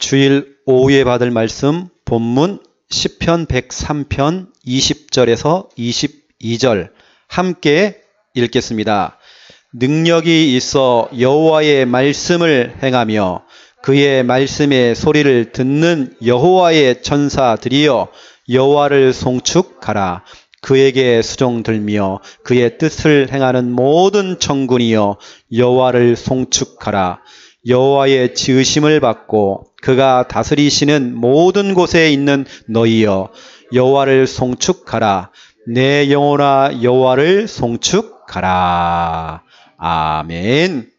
주일 오후에 받을 말씀 본문 시편 103편 20절에서 22절 함께 읽겠습니다. 능력이 있어 여호와의 말씀을 행하며 그의 말씀의 소리를 듣는 여호와의 천사들이여 여호와를 송축하라. 그에게 수종들며 그의 뜻을 행하는 모든 천군이여 여호와를 송축하라. 여호와의 지으심을 받고 그가 다스리시는 모든 곳에 있는 너희여 여호와를 송축하라. 내 영혼아 여호와를 송축하라. 아멘.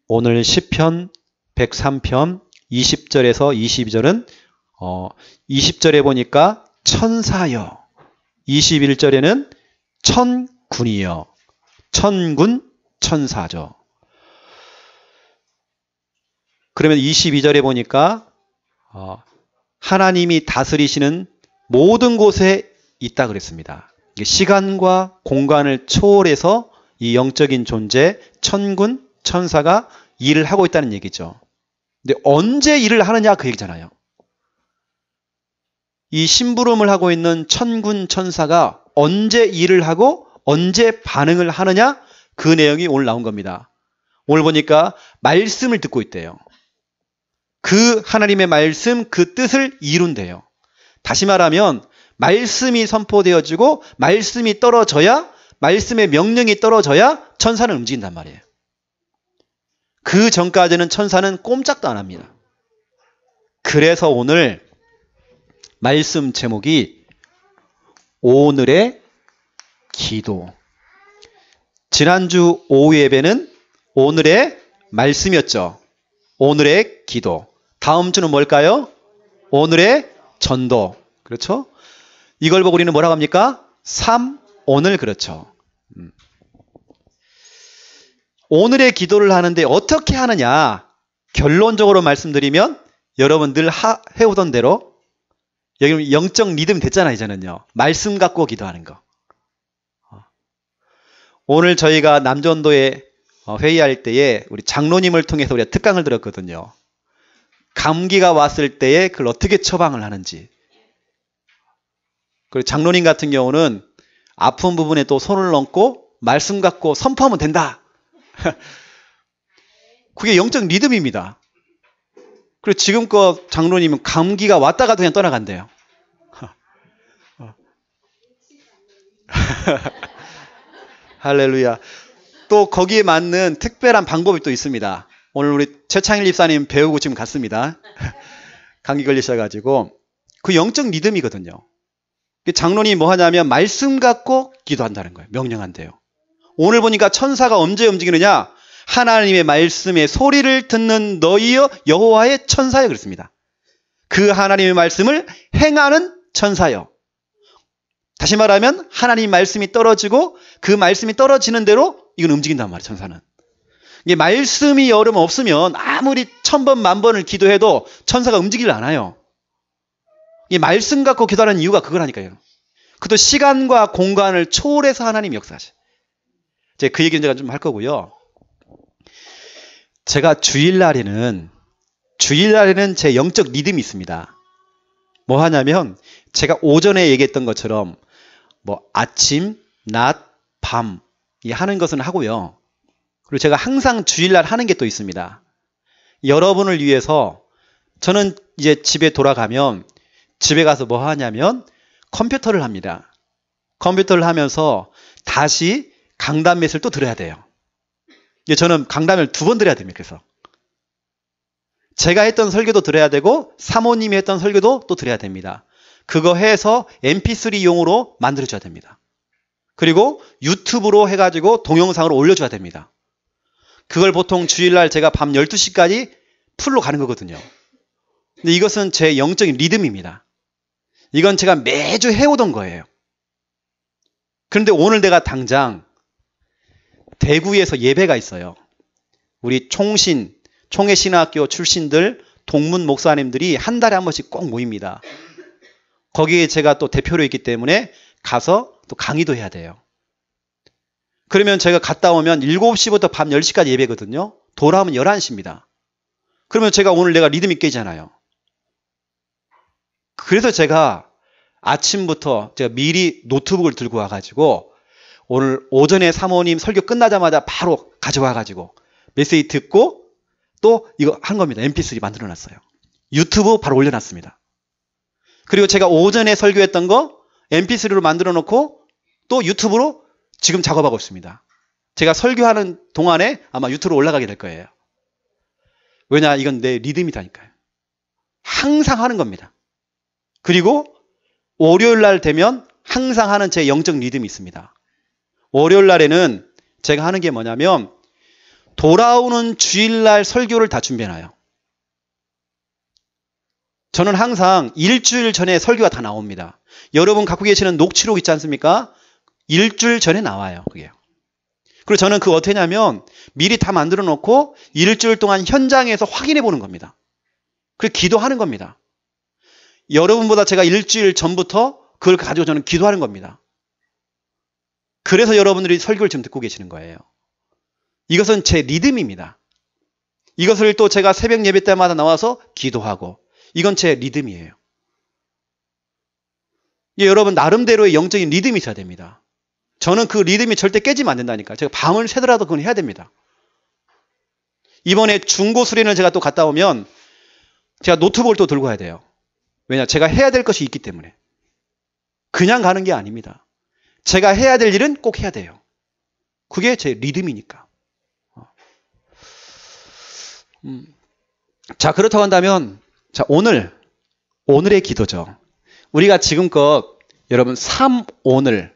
오늘 시편 103편 20절에서 22절은 20절에 보니까 천사여, 21절에는 천군이여, 천군 천사죠. 그러면 22절에 보니까 하나님이 다스리시는 모든 곳에 있다 그랬습니다. 시간과 공간을 초월해서 이 영적인 존재 천군 천사가 일을 하고 있다는 얘기죠. 근데 언제 일을 하느냐 그 얘기잖아요. 이 심부름을 하고 있는 천군 천사가 언제 일을 하고 언제 반응을 하느냐 그 내용이 오늘 나온 겁니다. 오늘 보니까 말씀을 듣고 있대요. 그 하나님의 말씀, 그 뜻을 이룬대요. 다시 말하면 말씀이 선포되어지고 말씀이 떨어져야, 말씀의 명령이 떨어져야 천사는 움직인단 말이에요. 그 전까지는 천사는 꼼짝도 안 합니다. 그래서 오늘 말씀 제목이 오늘의 기도. 지난주 오후 예배는 오늘의 말씀이었죠. 오늘의 기도. 다음 주는 뭘까요? 오늘의 전도. 그렇죠? 이걸 보고 우리는 뭐라고 합니까? 오늘. 그렇죠. 오늘의 기도를 하는데 어떻게 하느냐? 결론적으로 말씀드리면 여러분 늘 해오던 대로 여기 영적 리듬 됐잖아요. 이제는요. 말씀 갖고 기도하는 거. 오늘 저희가 남전도에 회의할 때에 우리 장로님을 통해서 우리가 특강을 들었거든요. 감기가 왔을 때에 그걸 어떻게 처방을 하는지. 그리고 장로님 같은 경우는 아픈 부분에 또 손을 얹고 말씀 갖고 선포하면 된다. 그게 영적 리듬입니다. 그리고 지금껏 장로님은 감기가 왔다가도 그냥 떠나간대요. 할렐루야. 또 거기에 맞는 특별한 방법이 또 있습니다. 오늘 우리 최창일 집사님 배우고 지금 갔습니다. 감기 걸리셔가지고 그 영적 리듬이거든요. 장로님이 뭐 하냐면 말씀 갖고 기도한다는 거예요. 명령한대요. 오늘 보니까 천사가 언제 움직이느냐? 하나님의 말씀의 소리를 듣는 너희여 여호와의 천사여 그랬습니다. 그 하나님의 말씀을 행하는 천사여. 다시 말하면 하나님 말씀이 떨어지고 그 말씀이 떨어지는 대로 이건 움직인단 말이에요. 천사는. 이게 말씀이 여름 없으면 아무리 1000번 만번을 기도해도 천사가 움직이질 않아요. 이 말씀 갖고 기도하는 이유가 그거라니까요. 그것도 시간과 공간을 초월해서 하나님 역사하셔. 제가 그 얘기는 제가 좀 할 거고요. 제가 주일날에는 제 영적 리듬이 있습니다. 뭐 하냐면 제가 오전에 얘기했던 것처럼 뭐 아침, 낮, 밤 이 하는 것은 하고요. 그리고 제가 항상 주일날 하는 게 또 있습니다. 여러분을 위해서 저는 이제 집에 돌아가면 집에 가서 뭐 하냐면 컴퓨터를 합니다. 컴퓨터를 하면서 다시 강단 맷을 또 들어야 돼요. 저는 강단을 2번 들어야 됩니다. 그래서 제가 했던 설교도 들어야 되고 사모님이 했던 설교도 또 들어야 됩니다. 그거 해서 mp3용으로 만들어줘야 됩니다. 그리고 유튜브로 해가지고 동영상으로 올려줘야 됩니다. 그걸 보통 주일날 제가 밤 12시까지 풀로 가는 거거든요. 근데 이것은 제 영적인 리듬입니다. 이건 제가 매주 해오던 거예요. 그런데 오늘 내가 당장 대구에서 예배가 있어요. 우리 총회신학교 출신들 동문 목사님들이 한 달에 한 번씩 꼭 모입니다. 거기에 제가 또 대표로 있기 때문에 가서 또 강의도 해야 돼요. 그러면 제가 갔다 오면 7시부터 밤 10시까지 예배거든요. 돌아오면 11시입니다. 그러면 제가 오늘 내가 리듬이 깨지잖아요. 그래서 제가 아침부터 제가 미리 노트북을 들고 와가지고 오늘 오전에 사모님 설교 끝나자마자 바로 가져와가지고 메시지 듣고 또 이거 한 겁니다. mp3 만들어놨어요. 유튜브 바로 올려놨습니다. 그리고 제가 오전에 설교했던 거 mp3로 만들어 놓고 또 유튜브로 지금 작업하고 있습니다. 제가 설교하는 동안에 아마 유튜브로 올라가게 될 거예요. 왜냐? 이건 내 리듬이다니까요. 항상 하는 겁니다. 그리고 월요일 날 되면 항상 하는 제 영적 리듬이 있습니다. 월요일 날에는 제가 하는 게 뭐냐면 돌아오는 주일날 설교를 다 준비해놔요. 저는 항상 일주일 전에 설교가 다 나옵니다. 여러분 갖고 계시는 녹취록 있지 않습니까? 일주일 전에 나와요. 그게. 그리고 저는 그거 어떻게 하냐면 미리 다 만들어 놓고 일주일 동안 현장에서 확인해 보는 겁니다. 그리고 기도하는 겁니다. 여러분보다 제가 일주일 전부터 그걸 가지고 저는 기도하는 겁니다. 그래서 여러분들이 설교를 지금 듣고 계시는 거예요. 이것은 제 리듬입니다. 이것을 또 제가 새벽 예배 때마다 나와서 기도하고 이건 제 리듬이에요. 여러분 나름대로의 영적인 리듬이 있어야 됩니다. 저는 그 리듬이 절대 깨지면 안 된다니까. 제가 밤을 새더라도 그건 해야 됩니다. 이번에 중고 수련을 제가 또 갔다 오면 제가 노트북을 또 들고 가야 돼요. 왜냐? 제가 해야 될 것이 있기 때문에. 그냥 가는 게 아닙니다. 제가 해야 될 일은 꼭 해야 돼요. 그게 제 리듬이니까. 자, 그렇다고 한다면 자, 오늘의 기도죠. 우리가 지금껏 여러분 3오늘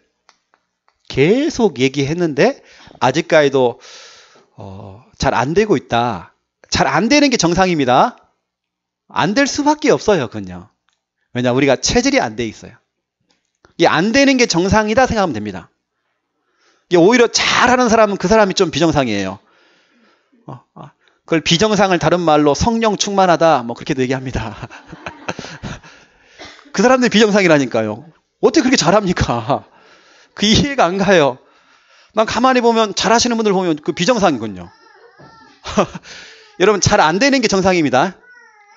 계속 얘기했는데 아직까지도 잘 안 되고 있다. 잘 안 되는 게 정상입니다. 안 될 수밖에 없어요. 그건요. 왜냐? 우리가 체질이 안 돼 있어요. 이게 안 되는 게 정상이다 생각하면 됩니다. 이게 오히려 잘하는 사람은 그 사람이 좀 비정상이에요. 그걸 비정상을 다른 말로 성령 충만하다 뭐 그렇게도 얘기합니다. 그 사람들이 비정상이라니까요. 어떻게 그렇게 잘합니까? 그 이해가 안 가요. 난 가만히 보면 잘하시는 분들 보면 그 비정상이군요. 여러분 잘 안 되는 게 정상입니다.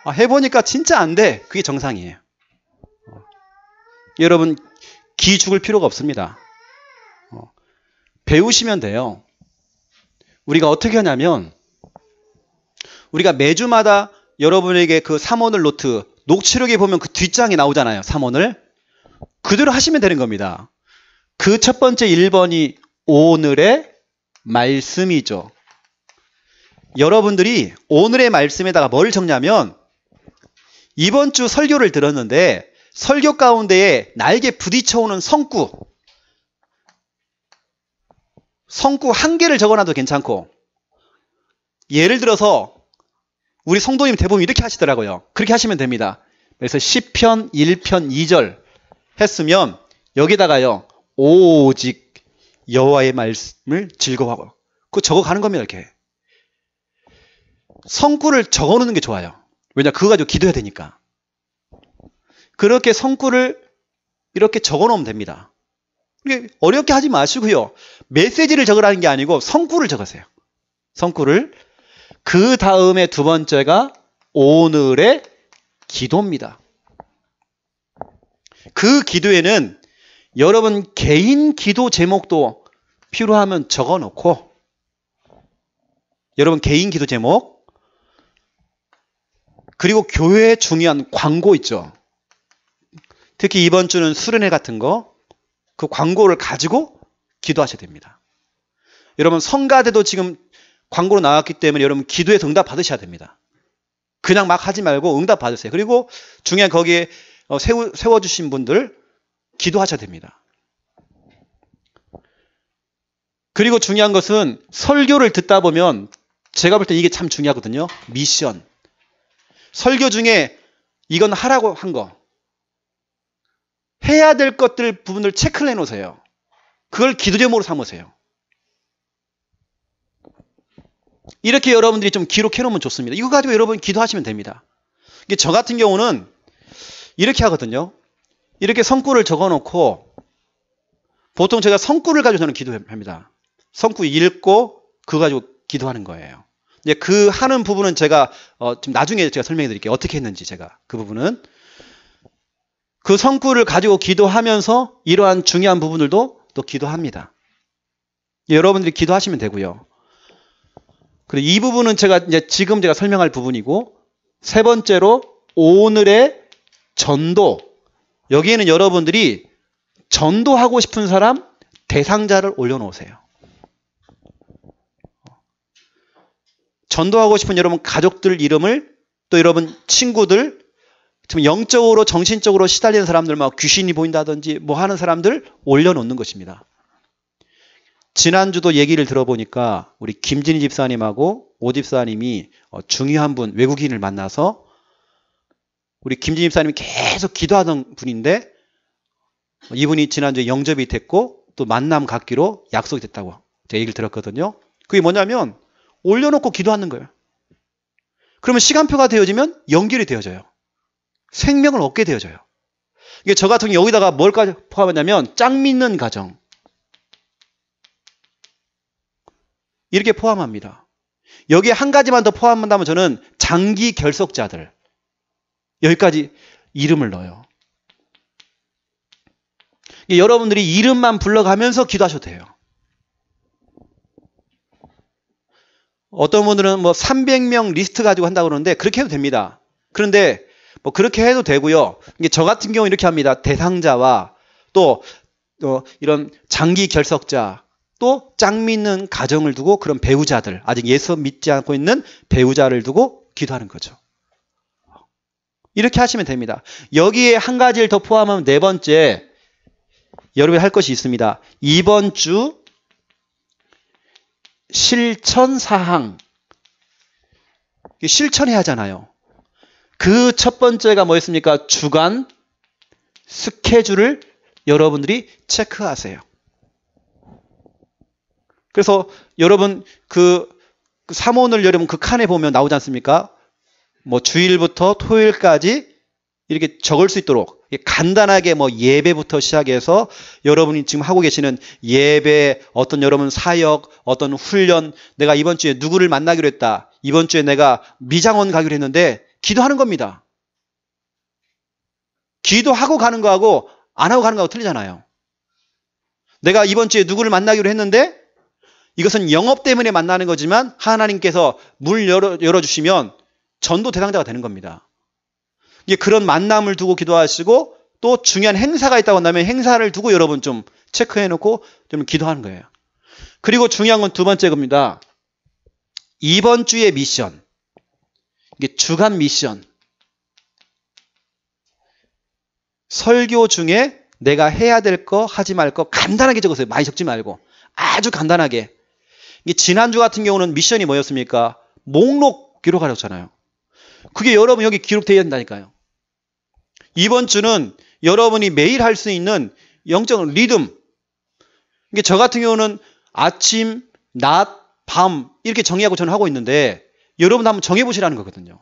해보니까 진짜 안 돼. 그게 정상이에요. 여러분 기 죽을 필요가 없습니다. 배우시면 돼요. 우리가 어떻게 하냐면 우리가 매주마다 여러분에게 그 3오늘 노트 녹취록에 보면 그 뒷장이 나오잖아요. 3오늘. 그대로 하시면 되는 겁니다. 그 첫 번째 1번이 오늘의 말씀이죠. 여러분들이 오늘의 말씀에다가 뭘 적냐면 이번 주 설교를 들었는데 설교 가운데에 나에게 부딪혀오는 성구 한 개를 적어놔도 괜찮고 예를 들어서 우리 성도님 대부분 이렇게 하시더라고요. 그렇게 하시면 됩니다. 그래서 시편 1편 2절 했으면 여기다가요. 오직 여호와의 말씀을 즐거워하고 그거 적어가는 겁니다. 이렇게. 성구를 적어놓는 게 좋아요. 왜냐? 그거 가지고 기도해야 되니까. 그렇게 성구를 이렇게 적어놓으면 됩니다. 어렵게 하지 마시고요. 메시지를 적으라는 게 아니고 성구를 적으세요. 성구를. 그 다음에 두 번째가 오늘의 기도입니다. 그 기도에는 여러분 개인 기도 제목도 필요하면 적어놓고 여러분 개인 기도 제목 그리고 교회에 중요한 광고 있죠. 특히 이번 주는 수련회 같은 거 그 광고를 가지고 기도하셔야 됩니다. 여러분 성가대도 지금 광고로 나왔기 때문에 여러분 기도에서 응답 받으셔야 됩니다. 그냥 막 하지 말고 응답 받으세요. 그리고 중요한 거기에 세워주신 분들 기도하셔야 됩니다. 그리고 중요한 것은 설교를 듣다 보면 제가 볼 때 이게 참 중요하거든요. 미션. 설교 중에 이건 하라고 한 거. 해야 될 것들 부분을 체크를 해놓으세요. 그걸 기도 제목으로 삼으세요. 이렇게 여러분들이 좀 기록해 놓으면 좋습니다. 이거 가지고 여러분 기도하시면 됩니다. 이게 저 같은 경우는 이렇게 하거든요. 이렇게 성구를 적어놓고 보통 제가 성구를 가지고 저는 기도합니다. 성구 읽고 그거 가지고 기도하는 거예요. 이제 그 하는 부분은 제가 좀 나중에 제가 설명해 드릴게요. 어떻게 했는지 제가 그 부분은 그 성구를 가지고 기도하면서 이러한 중요한 부분들도 또 기도합니다. 여러분들이 기도하시면 되고요. 그리고 이 부분은 제가 이제 지금 제가 설명할 부분이고 세 번째로 오늘의 전도. 여기에는 여러분들이 전도하고 싶은 사람 대상자를 올려놓으세요. 전도하고 싶은 여러분 가족들 이름을 또 여러분 친구들 지금 영적으로 정신적으로 시달리는 사람들 막 귀신이 보인다든지 뭐 하는 사람들 올려놓는 것입니다. 지난주도 얘기를 들어보니까 우리 김진희 집사님하고 오 집사님이 중요한 분 외국인을 만나서 우리 김진희 집사님이 계속 기도하던 분인데 이분이 지난주에 영접이 됐고 또 만남 갖기로 약속이 됐다고 제가 얘기를 들었거든요. 그게 뭐냐면 올려놓고 기도하는 거예요. 그러면 시간표가 되어지면 연결이 되어져요. 생명을 얻게 되어져요. 이게 저 같은 경우 여기다가 뭘까지 포함하냐면 짝 믿는 가정 이렇게 포함합니다. 여기에 한 가지만 더 포함한다면 저는 장기 결석자들 여기까지 이름을 넣어요. 여러분들이 이름만 불러가면서 기도하셔도 돼요. 어떤 분들은 뭐 300명 리스트 가지고 한다고 그러는데 그렇게 해도 됩니다. 그런데 뭐 그렇게 해도 되고요. 이게 저 같은 경우 이렇게 합니다. 대상자와 또 이런 장기 결석자 또 짝 믿는 가정을 두고 그런 배우자들 아직 예수 믿지 않고 있는 배우자를 두고 기도하는 거죠. 이렇게 하시면 됩니다. 여기에 한 가지를 더 포함하면 네 번째 여러분이 할 것이 있습니다. 이번 주 실천사항 실천해야 하잖아요. 그 첫 번째가 뭐였습니까? 주간 스케줄을 여러분들이 체크하세요. 그래서 여러분 그 사모를 여러분 그 칸에 보면 나오지 않습니까? 뭐 주일부터 토요일까지 이렇게 적을 수 있도록 간단하게 뭐 예배부터 시작해서 여러분이 지금 하고 계시는 예배, 어떤 여러분 사역, 어떤 훈련, 내가 이번 주에 누구를 만나기로 했다. 이번 주에 내가 미장원 가기로 했는데 기도하는 겁니다. 기도하고 가는 거하고 안 하고 가는 거하고 틀리잖아요. 내가 이번 주에 누구를 만나기로 했는데 이것은 영업 때문에 만나는 거지만 하나님께서 문 열어주시면 전도 대상자가 되는 겁니다. 이게 그런 만남을 두고 기도하시고 또 중요한 행사가 있다고 한다면 행사를 두고 여러분 좀 체크해놓고 좀 기도하는 거예요. 그리고 중요한 건 두 번째 겁니다. 이번 주의 미션. 이게 주간 미션. 설교 중에 내가 해야 될 거 하지 말 거 간단하게 적으세요. 많이 적지 말고 아주 간단하게. 이게 지난주 같은 경우는 미션이 뭐였습니까? 목록 기록하셨잖아요. 그게 여러분 여기 기록되어야 된다니까요. 이번 주는 여러분이 매일 할 수 있는 영적 리듬. 이게 저 같은 경우는 아침, 낮, 밤 이렇게 정의하고 저는 하고 있는데 여러분 한번 정해보시라는 거거든요.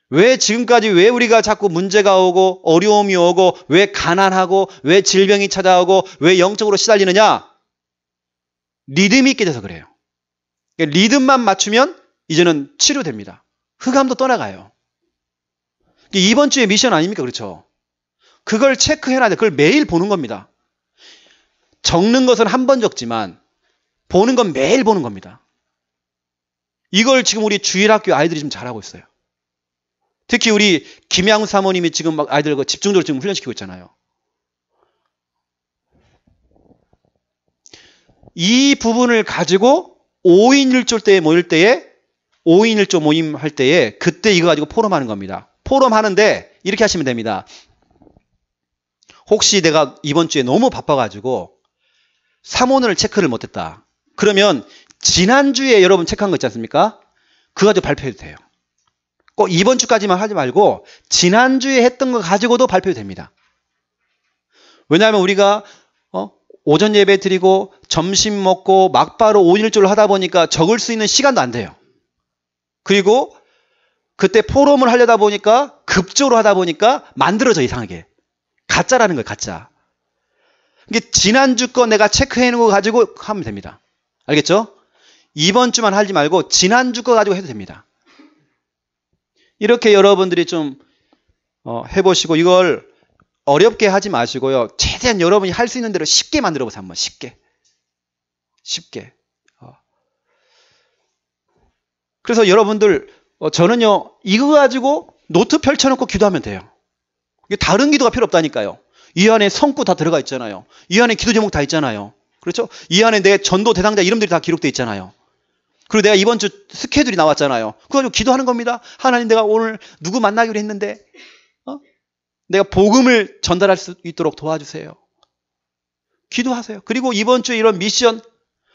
왜 지금까지 왜 우리가 자꾸 문제가 오고 어려움이 오고 왜 가난하고 왜 질병이 찾아오고 왜 영적으로 시달리느냐? 리듬이 깨져서 그래요. 리듬만 맞추면 이제는 치료됩니다. 흑암도 떠나가요. 이번 주의 미션 아닙니까? 그렇죠? 그걸 체크해놔야 돼. 그걸 매일 보는 겁니다. 적는 것은 한 번 적지만 보는 건 매일 보는 겁니다. 이걸 지금 우리 주일학교 아이들이 좀 잘하고 있어요. 특히 우리 김양수 사모님이 지금 막 아이들 집중적으로 지금 훈련시키고 있잖아요. 이 부분을 가지고 5인 1조 때에 모일 때에 5인 1조 모임 할 때에 그때 이거 가지고 포럼하는 겁니다. 포럼하는데 이렇게 하시면 됩니다. 혹시 내가 이번 주에 너무 바빠가지고 사모를 체크를 못했다. 그러면 지난주에 여러분 체크한 거 있지 않습니까? 그거 가지고 발표해도 돼요. 꼭 이번 주까지만 하지 말고 지난주에 했던 거 가지고도 발표해도 됩니다. 왜냐하면 우리가 오전 예배 드리고 점심 먹고 막바로 5인 1조를 하다 보니까 적을 수 있는 시간도 안 돼요. 그리고 그때 포럼을 하려다 보니까 급조로 하다 보니까 만들어져 이상하게. 가짜라는 거예요. 가짜. 이게 지난주 거 내가 체크해 놓은 거 가지고 하면 됩니다. 알겠죠? 이번 주만 하지 말고 지난주 거 가지고 해도 됩니다. 이렇게 여러분들이 좀 해보시고 이걸 어렵게 하지 마시고요. 최대한 여러분이 할 수 있는 대로 쉽게 만들어 보세요. 한번 쉽게. 그래서 여러분들 저는요. 이거 가지고 노트 펼쳐놓고 기도하면 돼요. 이게 다른 기도가 필요 없다니까요. 이 안에 성구 다 들어가 있잖아요. 이 안에 기도 제목 다 있잖아요. 그렇죠? 이 안에 내 전도 대상자 이름들이 다 기록되어 있잖아요. 그리고 내가 이번 주 스케줄이 나왔잖아요. 그거 가지고 기도하는 겁니다. 하나님 내가 오늘 누구 만나기로 했는데 내가 복음을 전달할 수 있도록 도와주세요. 기도하세요. 그리고 이번 주에 이런 미션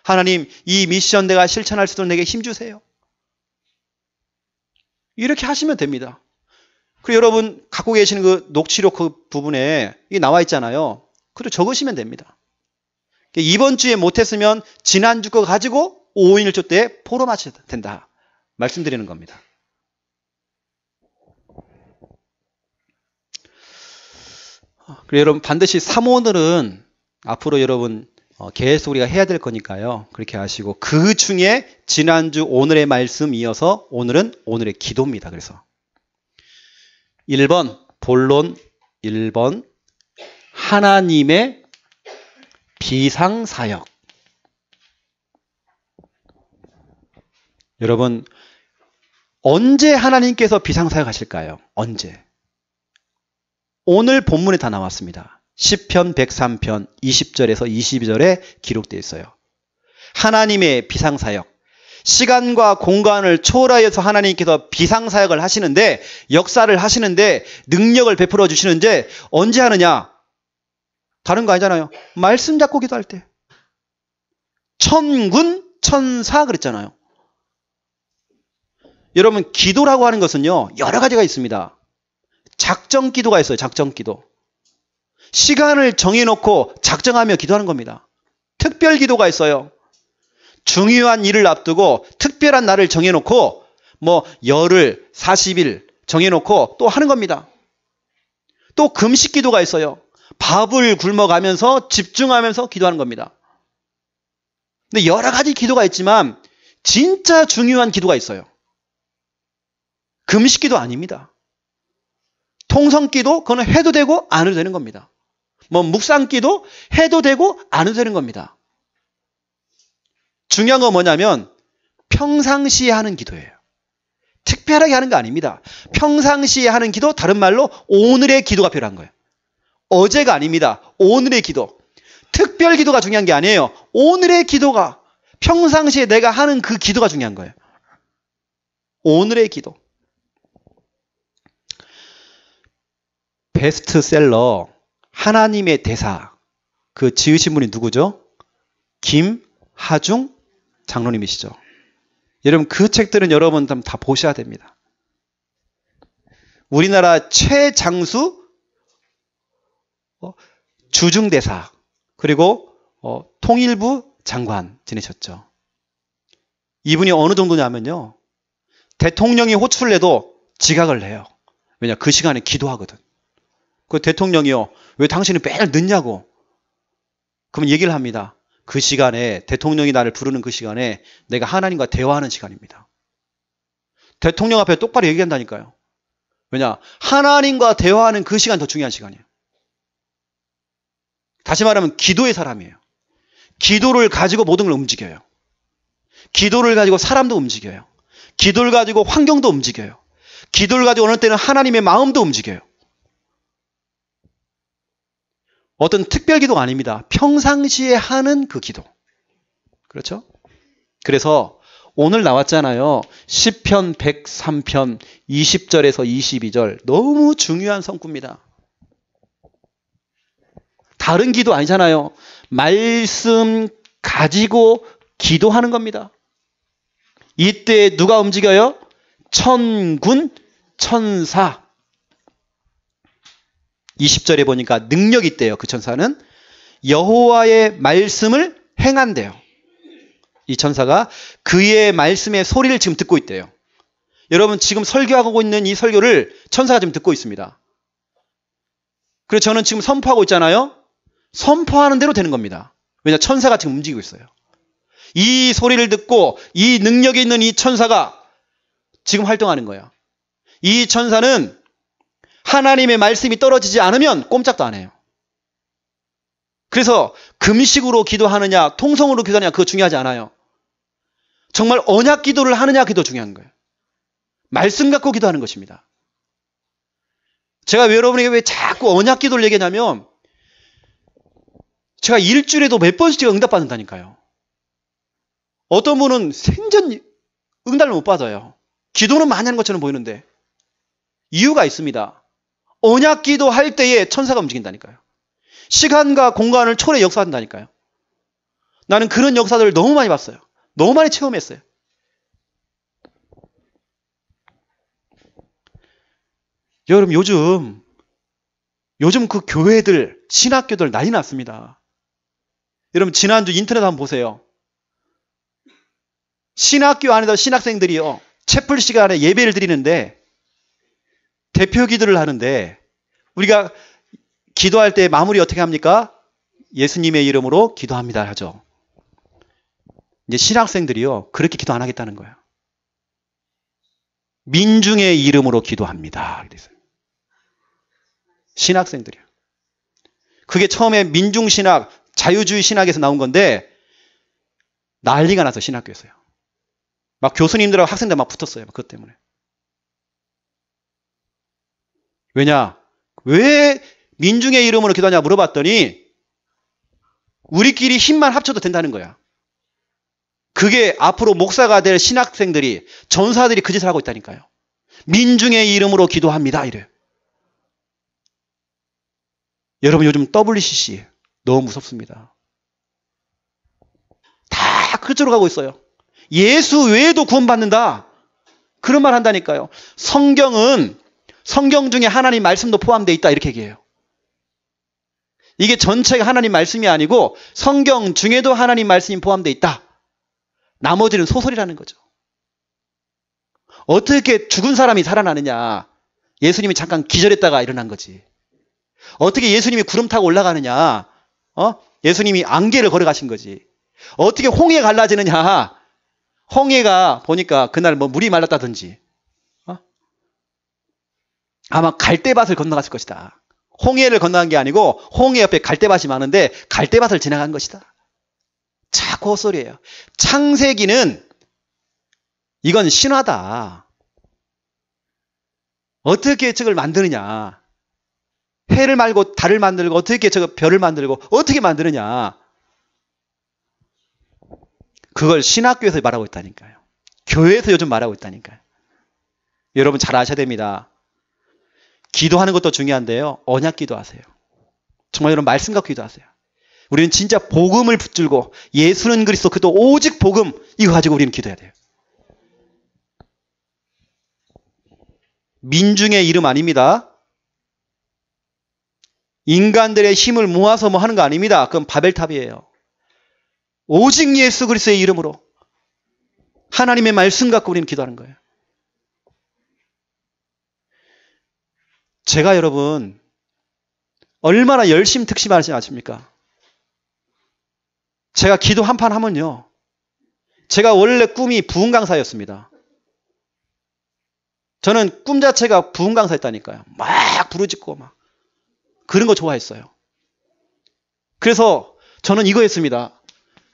하나님 이 미션 내가 실천할 수 있도록 내게 힘주세요. 이렇게 하시면 됩니다. 그리고 여러분 갖고 계시는 그 녹취록 그 부분에 이게 나와 있잖아요. 그리고 적으시면 됩니다. 이번 주에 못했으면 지난주 거 가지고 5인 1조 때 포로 마쳐야 된다. 말씀드리는 겁니다. 그리고 여러분 반드시 사모들은 앞으로 여러분 계속 우리가 해야 될 거니까요. 그렇게 하시고 그 중에 지난주 오늘의 말씀 이어서 오늘은 오늘의 기도입니다. 그래서 1번 본론 1번 하나님의 비상사역. 여러분 언제 하나님께서 비상사역 하실까요? 언제? 오늘 본문에 다 나왔습니다. 시편 103편 20절에서 22절에 기록되어 있어요. 하나님의 비상사역. 시간과 공간을 초월하여서 하나님께서 비상사역을 하시는데 역사를 하시는데 능력을 베풀어 주시는데 언제 하느냐? 다른 거 아니잖아요. 말씀 잡고 기도할 때. 천군 천사 그랬잖아요. 여러분 기도라고 하는 것은요. 여러 가지가 있습니다. 작정 기도가 있어요. 작정 기도. 시간을 정해놓고 작정하며 기도하는 겁니다. 특별 기도가 있어요. 중요한 일을 앞두고 특별한 날을 정해놓고 뭐 열흘, 40일 정해놓고 또 하는 겁니다. 또 금식 기도가 있어요. 밥을 굶어가면서 집중하면서 기도하는 겁니다. 근데 여러 가지 기도가 있지만 진짜 중요한 기도가 있어요. 금식 기도 아닙니다. 통성 기도 그거는 해도 되고 안 해도 되는 겁니다. 뭐 묵상 기도 해도 되고 안 해도 되는 겁니다. 중요한 건 뭐냐면 평상시에 하는 기도예요. 특별하게 하는 거 아닙니다. 평상시에 하는 기도, 다른 말로 오늘의 기도가 필요한 거예요. 어제가 아닙니다. 오늘의 기도. 특별 기도가 중요한 게 아니에요. 오늘의 기도가 평상시에 내가 하는 그 기도가 중요한 거예요. 오늘의 기도. 베스트셀러 하나님의 대사 그 지으신 분이 누구죠? 김하중 장로님이시죠. 여러분 그 책들은 여러분 다 보셔야 됩니다. 우리나라 최장수 주중대사 그리고 통일부 장관 지내셨죠. 이분이 어느 정도냐면요. 대통령이 호출을 해도 지각을 해요. 왜냐? 그 시간에 기도하거든. 그 대통령이요. 왜 당신은 매일 늦냐고. 그러면 얘기를 합니다. 그 시간에 대통령이 나를 부르는 그 시간에 내가 하나님과 대화하는 시간입니다. 대통령 앞에 똑바로 얘기한다니까요. 왜냐? 하나님과 대화하는 그 시간 더 중요한 시간이에요. 다시 말하면 기도의 사람이에요. 기도를 가지고 모든 걸 움직여요. 기도를 가지고 사람도 움직여요. 기도를 가지고 환경도 움직여요. 기도를 가지고 어느 때는 하나님의 마음도 움직여요. 어떤 특별 기도가 아닙니다. 평상시에 하는 그 기도. 그렇죠? 그래서 오늘 나왔잖아요. 시편 103편 20절에서 22절. 너무 중요한 성구입니다. 다른 기도 아니잖아요. 말씀 가지고 기도하는 겁니다. 이때 누가 움직여요? 천군 천사. 20절에 보니까 능력이 있대요. 그 천사는 여호와의 말씀을 행한대요. 이 천사가 그의 말씀의 소리를 지금 듣고 있대요. 여러분 지금 설교하고 있는 이 설교를 천사가 지금 듣고 있습니다. 그래서 저는 지금 선포하고 있잖아요. 선포하는 대로 되는 겁니다. 왜냐? 천사가 지금 움직이고 있어요. 이 소리를 듣고 이 능력이 있는 이 천사가 지금 활동하는 거예요. 이 천사는 하나님의 말씀이 떨어지지 않으면 꼼짝도 안 해요. 그래서 금식으로 기도하느냐 통성으로 기도하느냐 그거 중요하지 않아요. 정말 언약 기도를 하느냐 그게 더 중요한 거예요. 말씀 갖고 기도하는 것입니다. 제가 여러분에게 왜 자꾸 언약 기도를 얘기하냐면 제가 일주일에도 몇 번씩 응답받는다니까요. 어떤 분은 생전 응답을 못 받아요. 기도는 많이 하는 것처럼 보이는데 이유가 있습니다. 언약 기도할 때에 천사가 움직인다니까요. 시간과 공간을 초월해 역사한다니까요. 나는 그런 역사들을 너무 많이 봤어요. 너무 많이 체험했어요. 여러분 요즘 그 교회들 신학교들 난리 났습니다. 여러분 지난주 인터넷 한번 보세요. 신학교 안에서 신학생들이요. 채플 시간에 예배를 드리는데 대표 기도를 하는데 우리가 기도할 때 마무리 어떻게 합니까? 예수님의 이름으로 기도합니다 하죠. 이제 신학생들이요. 그렇게 기도 안 하겠다는 거예요. 민중의 이름으로 기도합니다. 그랬어요. 신학생들이요. 그게 처음에 민중신학, 자유주의 신학에서 나온 건데 난리가 나서 신학교에서요. 막 교수님들하고 학생들 막 붙었어요. 그것 때문에. 왜냐? 왜 민중의 이름으로 기도하냐 물어봤더니 우리끼리 힘만 합쳐도 된다는 거야. 그게 앞으로 목사가 될 신학생들이 전사들이 그 짓을 하고 있다니까요. 민중의 이름으로 기도합니다. 이래요. 여러분 요즘 WCC 너무 무섭습니다. 다 그쪽으로 가고 있어요. 예수 외에도 구원받는다. 그런 말 한다니까요. 성경 중에 하나님 말씀도 포함되어 있다. 이렇게 얘기해요. 이게 전체가 하나님 말씀이 아니고 성경 중에도 하나님 말씀이 포함되어 있다. 나머지는 소설이라는 거죠. 어떻게 죽은 사람이 살아나느냐. 예수님이 잠깐 기절했다가 일어난 거지. 어떻게 예수님이 구름 타고 올라가느냐. 예수님이 안개를 걸어가신 거지. 어떻게 홍해 갈라지느냐. 홍해가 보니까 그날 뭐 물이 말랐다든지 아마 갈대밭을 건너갔을 것이다. 홍해를 건너간 게 아니고 홍해 옆에 갈대밭이 많은데 갈대밭을 지나간 것이다. 자, 그 헛소리예요. 창세기는 이건 신화다. 어떻게 저걸 만드느냐. 해를 말고 달을 만들고 어떻게 저 별을 만들고 어떻게 만드느냐. 그걸 신학교에서 말하고 있다니까요. 교회에서 요즘 말하고 있다니까요. 여러분 잘 아셔야 됩니다. 기도하는 것도 중요한데요. 언약 기도하세요. 정말 여러분 말씀 갖고 기도하세요. 우리는 진짜 복음을 붙들고 예수는 그리스도 그도 오직 복음 이거 가지고 우리는 기도해야 돼요. 민중의 이름 아닙니다. 인간들의 힘을 모아서 뭐 하는 거 아닙니다. 그건 바벨탑이에요. 오직 예수 그리스도의 이름으로 하나님의 말씀 갖고 우리는 기도하는 거예요. 제가 여러분 얼마나 열심 특심하지 않습니까? 제가 기도 한 판 하면요. 제가 원래 꿈이 부흥 강사였습니다. 저는 꿈 자체가 부흥 강사였다니까요. 막 부르짖고 막 그런 거 좋아했어요. 그래서 저는 이거 했습니다.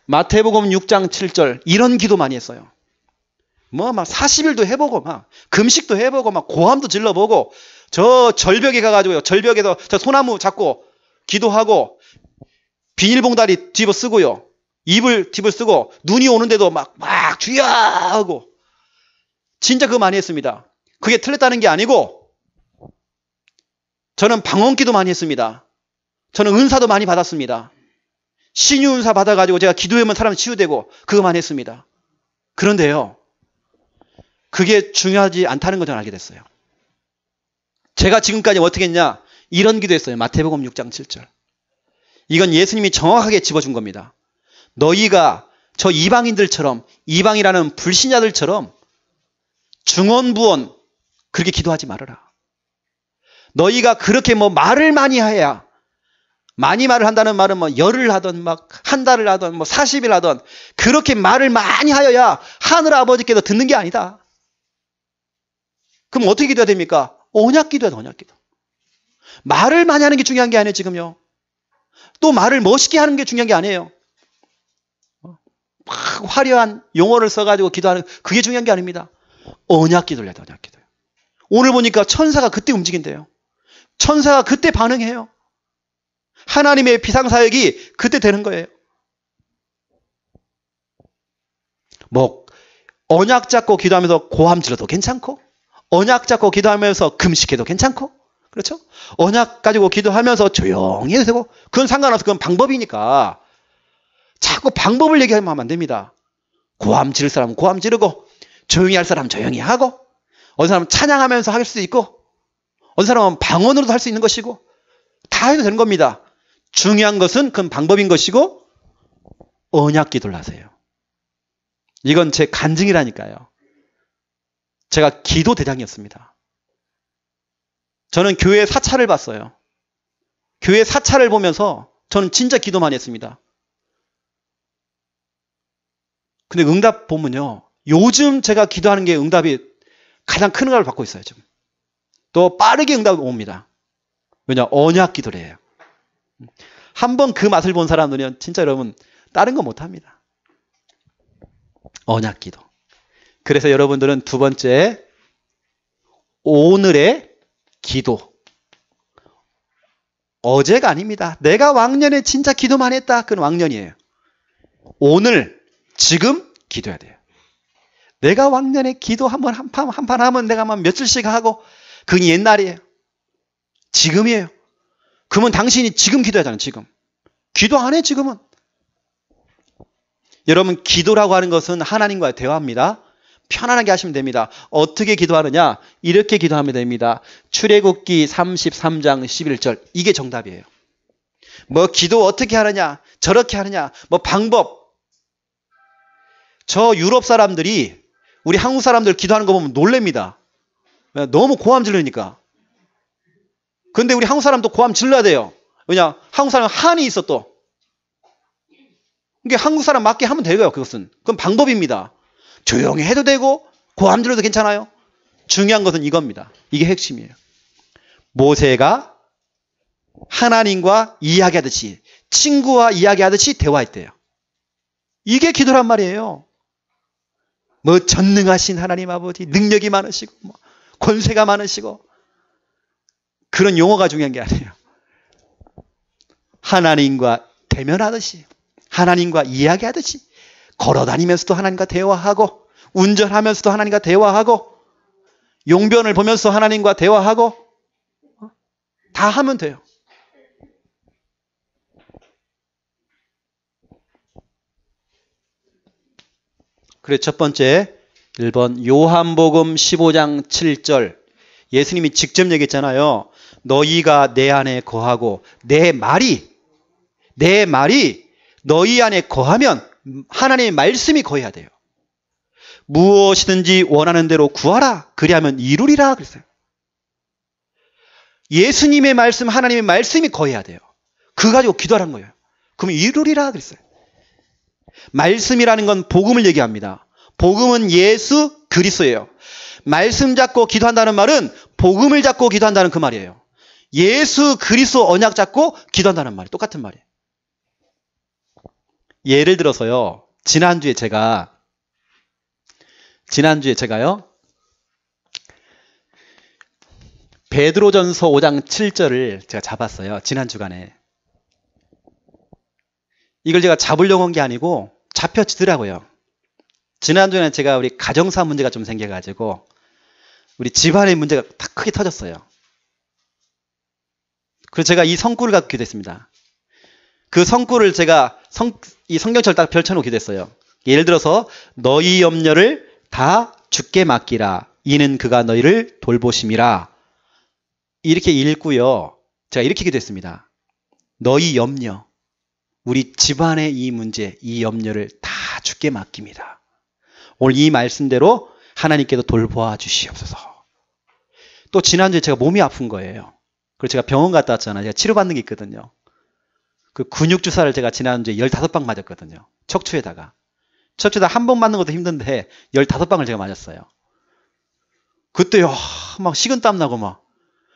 마태복음 6장 7절 이런 기도 많이 했어요. 뭐 막 40일도 해보고 막 금식도 해보고 막 고함도 질러보고 저 절벽에 가가지고요. 절벽에서 저 소나무 잡고 기도하고 비닐봉다리 뒤집어 쓰고요. 입을 뒤집어 쓰고 눈이 오는데도 막 주여 하고 진짜 그거 많이 했습니다. 그게 틀렸다는 게 아니고 저는 방언기도 많이 했습니다. 저는 은사도 많이 받았습니다. 신유 은사 받아가지고 제가 기도하면 사람 치유되고 그거 많이 했습니다. 그런데요. 그게 중요하지 않다는 걸 저는 알게 됐어요. 제가 지금까지 어떻게 했냐? 이런 기도했어요. 마태복음 6장 7절. 이건 예수님이 정확하게 집어준 겁니다. 너희가 저 이방인들처럼 이방이라는 불신자들처럼 중언부언 그렇게 기도하지 말아라. 너희가 그렇게 뭐 말을 많이 해야 많이 말을 한다는 말은 뭐 열을 하던 막 한 달을 하던 뭐 40일 하던 그렇게 말을 많이 하여야 하늘 아버지께서 듣는 게 아니다. 그럼 어떻게 기도해야 됩니까? 언약 기도해야 돼, 언약 기도. 말을 많이 하는 게 중요한 게 아니에요, 지금요. 또 말을 멋있게 하는 게 중요한 게 아니에요. 막 화려한 용어를 써가지고 기도하는 그게 중요한 게 아닙니다. 언약 기도를 해야 돼, 언약 기도. 오늘 보니까 천사가 그때 움직인대요. 천사가 그때 반응해요. 하나님의 비상사역이 그때 되는 거예요. 뭐 언약 잡고 기도하면서 고함 질러도 괜찮고, 언약 잡고 기도하면서 금식해도 괜찮고, 그렇죠? 언약 가지고 기도하면서 조용히 해도 되고, 그건 상관없어. 그건 방법이니까. 자꾸 방법을 얘기하면 안 됩니다. 고함 지를 사람은 고함 지르고, 조용히 할 사람은 조용히 하고, 어느 사람은 찬양하면서 할 수 있고, 어느 사람은 방언으로도 할 수 있는 것이고, 다 해도 되는 겁니다. 중요한 것은 그건 방법인 것이고, 언약 기도를 하세요. 이건 제 간증이라니까요. 제가 기도 대장이었습니다. 저는 교회 사찰을 봤어요. 교회 사찰을 보면서 저는 진짜 기도 많이 했습니다. 근데 응답 보면요. 요즘 제가 기도하는 게 응답이 가장 큰 응답을 받고 있어요. 지금. 또 빠르게 응답이 옵니다. 왜냐? 언약 기도를 해요. 한번 그 맛을 본 사람들은 진짜 여러분 다른 거 못합니다. 언약 기도. 그래서 여러분들은 두 번째, 오늘의 기도. 어제가 아닙니다. 내가 왕년에 진짜 기도만 했다. 그건 왕년이에요. 오늘, 지금 기도해야 돼요. 내가 왕년에 기도 한 판 하면 내가 막 며칠씩 하고, 그건 옛날이에요. 지금이에요. 그러면 당신이 지금 기도하잖아요. 지금. 기도 안 해, 지금은. 여러분, 기도라고 하는 것은 하나님과의 대화입니다. 편안하게 하시면 됩니다. 어떻게 기도하느냐? 이렇게 기도하면 됩니다. 출애굽기 33장 11절. 이게 정답이에요. 뭐 기도 어떻게 하느냐? 저렇게 하느냐? 뭐 방법. 저 유럽 사람들이 우리 한국 사람들 기도하는 거 보면 놀랍니다. 너무 고함 지르니까. 근데 우리 한국 사람도 고함 질러야 돼요. 왜냐? 한국 사람은 한이 있어 또. 이게 한국 사람 맞게 하면 되고요. 그것은. 그건 방법입니다. 조용히 해도 되고 고함 질러도 괜찮아요. 중요한 것은 이겁니다. 이게 핵심이에요. 모세가 하나님과 이야기하듯이, 친구와 이야기하듯이 대화했대요. 이게 기도란 말이에요. 뭐 전능하신 하나님 아버지, 능력이 많으시고 뭐 권세가 많으시고 그런 용어가 중요한 게 아니에요. 하나님과 대면하듯이, 하나님과 이야기하듯이, 걸어다니면서도 하나님과 대화하고, 운전하면서도 하나님과 대화하고, 용변을 보면서 하나님과 대화하고, 다 하면 돼요. 그래, 첫 번째, 1번 요한복음 15장 7절. 예수님이 직접 얘기했잖아요. 너희가 내 안에 거하고 내 말이 너희 안에 거하면 하나님의 말씀이 거해야 돼요. 무엇이든지 원하는 대로 구하라. 그리하면 이루리라 그랬어요. 예수님의 말씀, 하나님의 말씀이 거해야 돼요. 그거 가지고 기도하라는 거예요. 그러면 이루리라 그랬어요. 말씀이라는 건 복음을 얘기합니다. 복음은 예수 그리스도예요. 말씀 잡고 기도한다는 말은 복음을 잡고 기도한다는 그 말이에요. 예수 그리스도 언약 잡고 기도한다는 말이 똑같은 말이에요. 예를 들어서요. 지난주에 제가요. 베드로전서 5장 7절을 제가 잡았어요. 지난 주간에. 이걸 제가 잡으려고 한 게 아니고 잡혀지더라고요. 지난주에는 제가 우리 가정사 문제가 좀 생겨가지고 우리 집안의 문제가 다 크게 터졌어요. 그래서 제가 이 성구를 갖고 기도했습니다. 그 성구를 제가 이 성경책을 딱 펼쳐놓고 기도했어요. 예를 들어서 너희 염려를 다 주께 맡기라. 이는 그가 너희를 돌보심이라. 이렇게 읽고요. 제가 이렇게 기도했습니다. 너희 염려, 우리 집안의 이 문제, 이 염려를 다 주께 맡깁니다. 오늘 이 말씀대로 하나님께도 돌보아 주시옵소서. 또 지난주에 제가 몸이 아픈 거예요. 그래서 제가 병원 갔다 왔잖아요. 제가 치료받는 게 있거든요. 그 근육 주사를 제가 지난주에 15방 맞았거든요. 척추에다가 한 번 맞는 것도 힘든데 15방을 제가 맞았어요. 그때 막 식은땀 나고 막.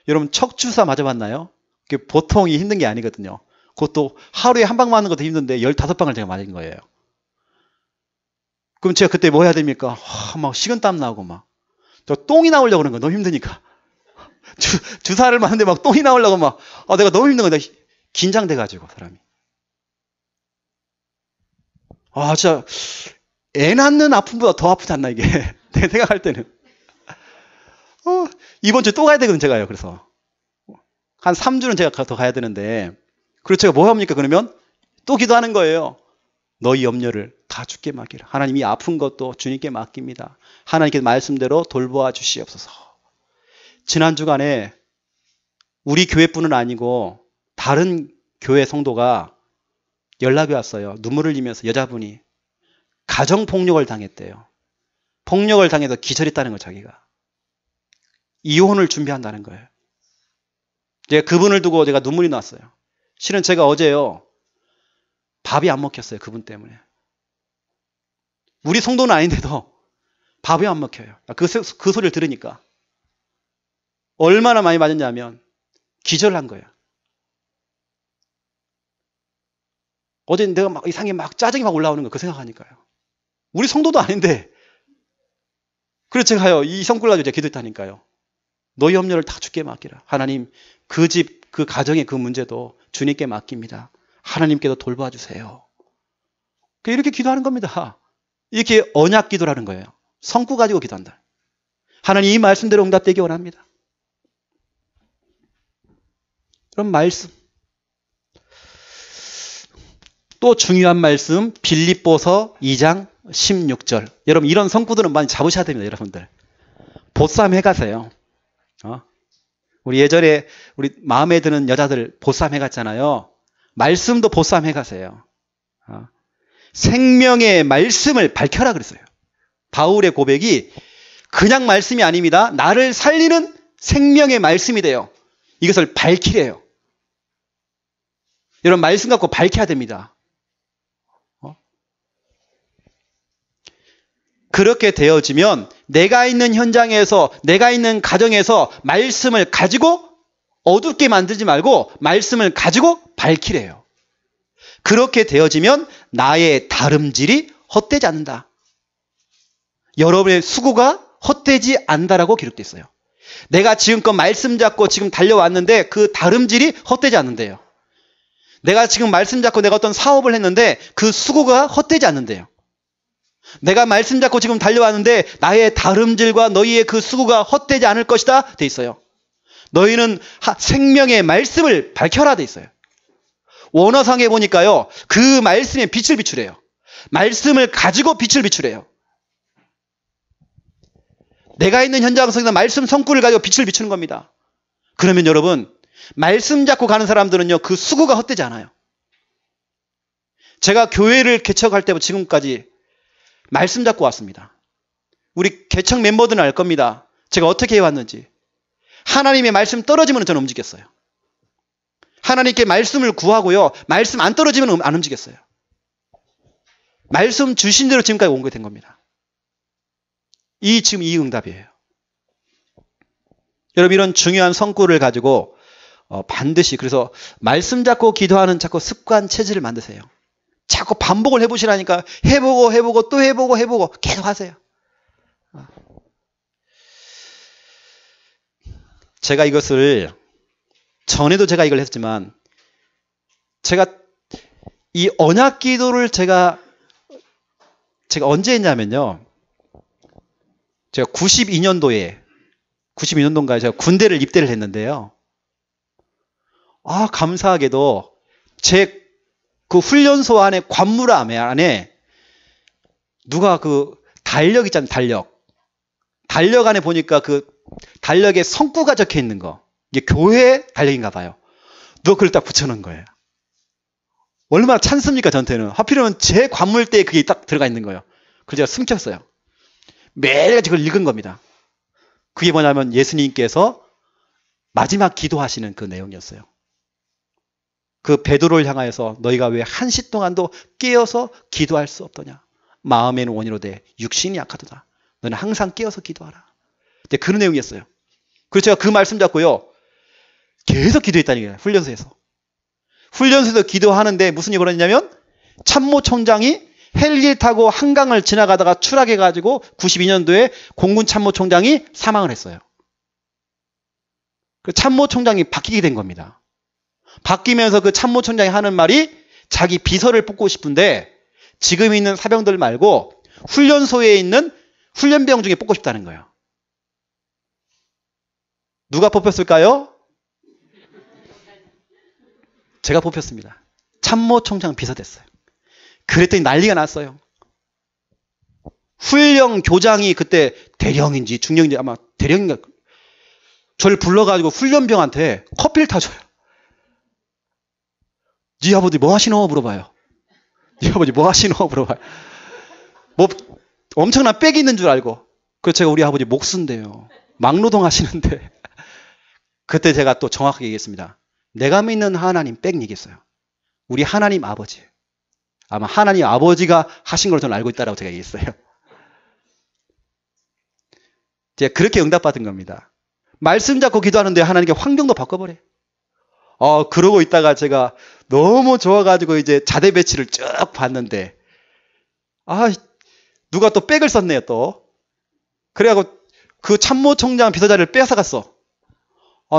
여러분 척추사 맞아봤나요? 그게 보통이 힘든 게 아니거든요. 그것도 하루에 한 방 맞는 것도 힘든데 15방을 제가 맞은 거예요. 그럼 제가 그때 뭐 해야 됩니까? 막 식은땀 나고 막. 저 똥이 나오려고 그러는 거예요. 너무 힘드니까. 주사를 맞는데 막 똥이 나오려고 막. 내가 너무 힘든 거야. 긴장돼가지고 사람이. 진짜 애 낳는 아픔보다 더 아프지 않나 이게. 내가 생각할 때는. 이번 주에 또 가야 되거든 제가요. 그래서 한 3주는 제가 더 가야 되는데, 그리고 제가 뭐 합니까? 그러면 또 기도하는 거예요. 너희 염려를 다 주께 맡기라. 하나님이 아픈 것도 주님께 맡깁니다. 하나님께 말씀대로 돌보아 주시옵소서. 지난 주간에 우리 교회뿐은 아니고 다른 교회 성도가 연락이 왔어요. 눈물을 흘리면서 여자분이 가정폭력을 당했대요. 폭력을 당해서 기절했다는 거 자기가. 이혼을 준비한다는 거예요. 제가 그분을 두고 제가 눈물이 났어요. 실은 제가 어제요. 밥이 안 먹혔어요. 그분 때문에. 우리 성도는 아닌데도 밥이 안 먹혀요. 그 소리를 들으니까. 얼마나 많이 맞았냐면 기절한 거예요. 어제 내가 막 이상하게 막 짜증이 막 올라오는 거예요. 그 생각하니까요. 우리 성도도 아닌데. 그래서 제가요. 이 성구를 가지고 제가 기도했다니까요. 너희 염려를 다 주께 맡기라. 하나님 그 집, 그 가정의 그 문제도 주님께 맡깁니다. 하나님께도 돌봐 주세요. 이렇게 기도하는 겁니다. 이렇게 언약 기도라는 거예요. 성구 가지고 기도한다. 하나님 이 말씀대로 응답되기 원합니다. 그럼 말씀. 또 중요한 말씀 빌립보서 2장 16절. 여러분 이런 성구들은 많이 잡으셔야 됩니다. 여러분들. 보쌈 해가세요. 우리 예전에 우리 마음에 드는 여자들 보쌈 해갔잖아요. 말씀도 보쌈 해가세요. 생명의 말씀을 밝혀라 그랬어요. 바울의 고백이 그냥 말씀이 아닙니다. 나를 살리는 생명의 말씀이 돼요. 이것을 밝히래요. 여러분 말씀 갖고 밝혀야 됩니다. 그렇게 되어지면 내가 있는 현장에서 내가 있는 가정에서 말씀을 가지고 어둡게 만들지 말고 말씀을 가지고 밝히래요. 그렇게 되어지면 나의 다름질이 헛되지 않는다. 여러분의 수고가 헛되지 않는다라고 기록되어 있어요. 내가 지금껏 말씀 잡고 지금 달려왔는데 그 다름질이 헛되지 않는데요. 내가 지금 말씀 잡고 내가 어떤 사업을 했는데 그 수고가 헛되지 않는데요. 내가 말씀 잡고 지금 달려왔는데 나의 다름질과 너희의 그 수고가 헛되지 않을 것이다 돼 있어요. 너희는 생명의 말씀을 밝혀라 돼 있어요. 원어상에 보니까요. 그 말씀에 빛을 비추래요. 말씀을 가지고 빛을 비추래요. 내가 있는 현장 속에서 말씀 성구를 가지고 빛을 비추는 겁니다. 그러면 여러분 말씀 잡고 가는 사람들은요. 그 수고가 헛되지 않아요. 제가 교회를 개척할 때부터 지금까지 말씀 잡고 왔습니다. 우리 개척 멤버들은 알 겁니다. 제가 어떻게 해왔는지. 하나님의 말씀 떨어지면 저는 움직였어요. 하나님께 말씀을 구하고요. 말씀 안 떨어지면 안 움직였어요. 말씀 주신 대로 지금까지 온 게 된 겁니다. 지금 이 응답이에요. 여러분 이런 중요한 성구를 가지고 반드시 그래서 말씀 잡고 기도하는 자꾸 습관 체질을 만드세요. 자꾸 반복을 해보시라니까 해보고 또 해보고 계속 하세요. 제가 이것을 전에도 제가 이걸 했지만 제가 이 언약 기도를 제가 언제 했냐면요. 제가 92년도인가에 제가 군대를 입대를 했는데요. 감사하게도 제 그 훈련소 안에 관무람 안에 누가 그 달력 있잖아요. 달력 안에 보니까 그 달력에 성구가 적혀 있는 거. 이게 교회 달력인가 봐요. 누가 그걸 딱 붙여놓은 거예요. 얼마나 찬습니까 저한테는. 하필이면 제 관물대에 그게 딱 들어가 있는 거예요. 그래서 제가 숨겼어요. 매일같이 그걸 읽은 겁니다. 그게 뭐냐면 예수님께서 마지막 기도하시는 그 내용이었어요. 그 베드로를 향하여서 너희가 왜 한시 동안도 깨어서 기도할 수 없더냐. 마음에는 원이로되 육신이 약하도다. 너는 항상 깨어서 기도하라. 근데 그런 내용이었어요. 그래서 제가 그 말씀 잡고요. 계속 기도했다는 거예요. 훈련소에서. 훈련소에서 기도하는데 무슨 일이 벌어졌냐면 참모총장이 헬기를 타고 한강을 지나가다가 추락해가지고 92년도에 공군 참모총장이 사망을 했어요. 그 참모총장이 바뀌게 된 겁니다. 바뀌면서 그 참모총장이 하는 말이 자기 비서를 뽑고 싶은데 지금 있는 사병들 말고 훈련소에 있는 훈련병 중에 뽑고 싶다는 거예요. 누가 뽑혔을까요? 제가 뽑혔습니다. 참모총장 비서 됐어요. 그랬더니 난리가 났어요. 훈령 교장이 그때 대령인지 중령인지 아마 대령인가 저를 불러가지고 훈련병한테 커피를 타줘요. 네 아버지 뭐 하시노? 물어봐요. 네 아버지 뭐 하시노? 물어봐요. 뭐 엄청난 빽이 있는 줄 알고. 그래서 제가 우리 아버지 목수인데요. 막노동 하시는데. 그때 제가 또 정확하게 얘기했습니다. 내가 믿는 하나님 빽 얘기했어요. 우리 하나님 아버지. 아마 하나님 아버지가 하신 걸 저는 알고 있다라고 제가 얘기했어요. 제가 그렇게 응답받은 겁니다. 말씀 잡고 기도하는데 하나님께 환경도 바꿔버려. 그러고 있다가 제가 너무 좋아가지고 이제 자대 배치를 쭉 봤는데, 누가 또 백을 썼네요, 또. 그래갖고 그 참모총장 비서자를 뺏어갔어.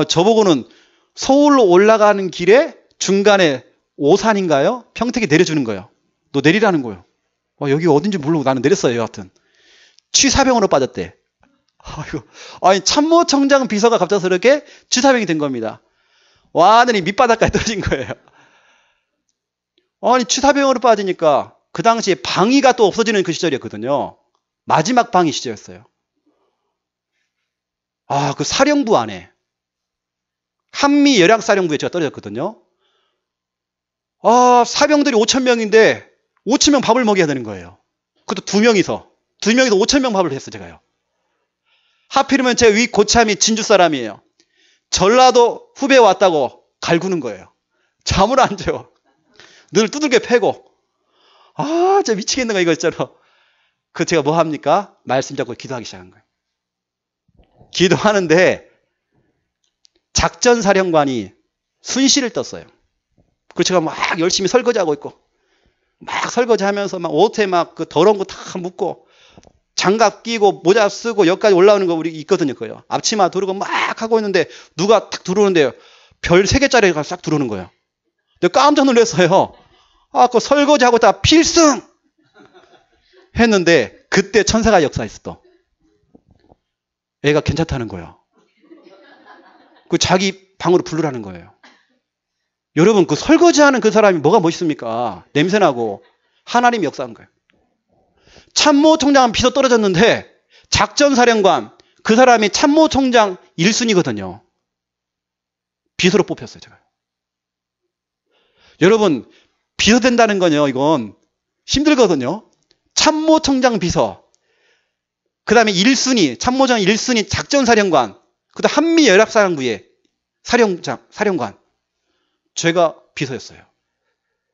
저보고는 서울로 올라가는 길에 중간에 오산인가요? 평택에 내려주는 거예요. 너 내리라는 거예요. 여기 어딘지 모르고 나는 내렸어요, 여하튼. 취사병으로 빠졌대. 아니, 참모총장 비서가 갑작스럽게 취사병이 된 겁니다. 완전히 밑바닥까지 떨어진 거예요. 아니, 취사병으로 빠지니까 그 당시에 방위가 또 없어지는 그 시절이었거든요. 마지막 방위 시절이었어요. 그 사령부 안에 한미 열약사령부에 제가 떨어졌거든요. 사병들이 5,000명인데 5,000명 밥을 먹여야 되는 거예요. 그것도 두 명이서 5,000명 밥을 했어요, 제가요. 하필이면 제 위 고참이 진주 사람이에요. 전라도 후배 왔다고 갈구는 거예요. 잠을 안 자요. 늘 두들겨 패고. 진짜 미치겠는 거 이거 있잖아. 그 제가 뭐 합니까? 말씀 잡고 기도하기 시작한 거예요. 기도하는데 작전사령관이 순시를 떴어요. 그래서 제가 막 열심히 설거지하고 있고 막 설거지하면서 막 옷에 막 그 더러운 거 다 묻고 장갑 끼고 모자 쓰고 여기까지 올라오는 거 우리 있거든요. 그요. 앞치마 두르고 막 하고 있는데 누가 딱 들어오는데요. 별 3개짜리가 싹 들어오는 거예요. 내가 깜짝 놀랐어요. 그 설거지하고 다 필승! 했는데 그때 천사가 역사했어 또. 애가 괜찮다는 거예요. 그 자기 방으로 부르라는 거예요. 여러분 그 설거지하는 그 사람이 뭐가 멋있습니까? 냄새나고 하나님이 역사한 거예요. 참모총장은 비서 떨어졌는데 작전사령관 그 사람이 참모총장 1순위거든요. 비서로 뽑혔어요. 제가. 여러분 비서 된다는 건요. 이건 힘들거든요. 참모총장 비서 그 다음에 1순위 참모장 1순위 작전사령관 그 다음 한미연합사령부의 사령관 제가 비서였어요.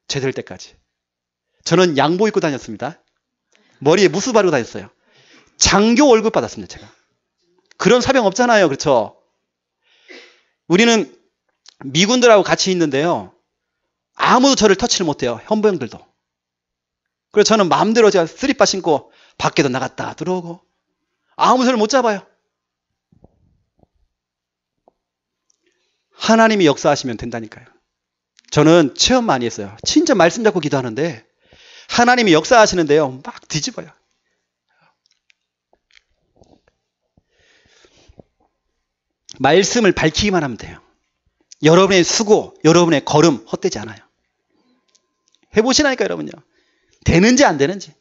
제대할 때까지. 저는 양복 입고 다녔습니다. 머리에 무스 바르고 다녔어요. 장교 월급 받았습니다. 제가. 그런 사병 없잖아요. 그렇죠? 우리는 미군들하고 같이 있는데요. 아무도 저를 터치를 못해요. 현병들도. 그래서 저는 마음대로 제가 쓰리빠 신고 밖에도 나갔다 들어오고 아무 소리를 못 잡아요. 하나님이 역사하시면 된다니까요. 저는 체험 많이 했어요. 진짜 말씀 잡고 기도하는데 하나님이 역사하시는데요. 막 뒤집어요. 말씀을 밝히기만 하면 돼요. 여러분의 수고, 여러분의 걸음 헛되지 않아요. 해보시라니까 여러분요. 되는지 안 되는지.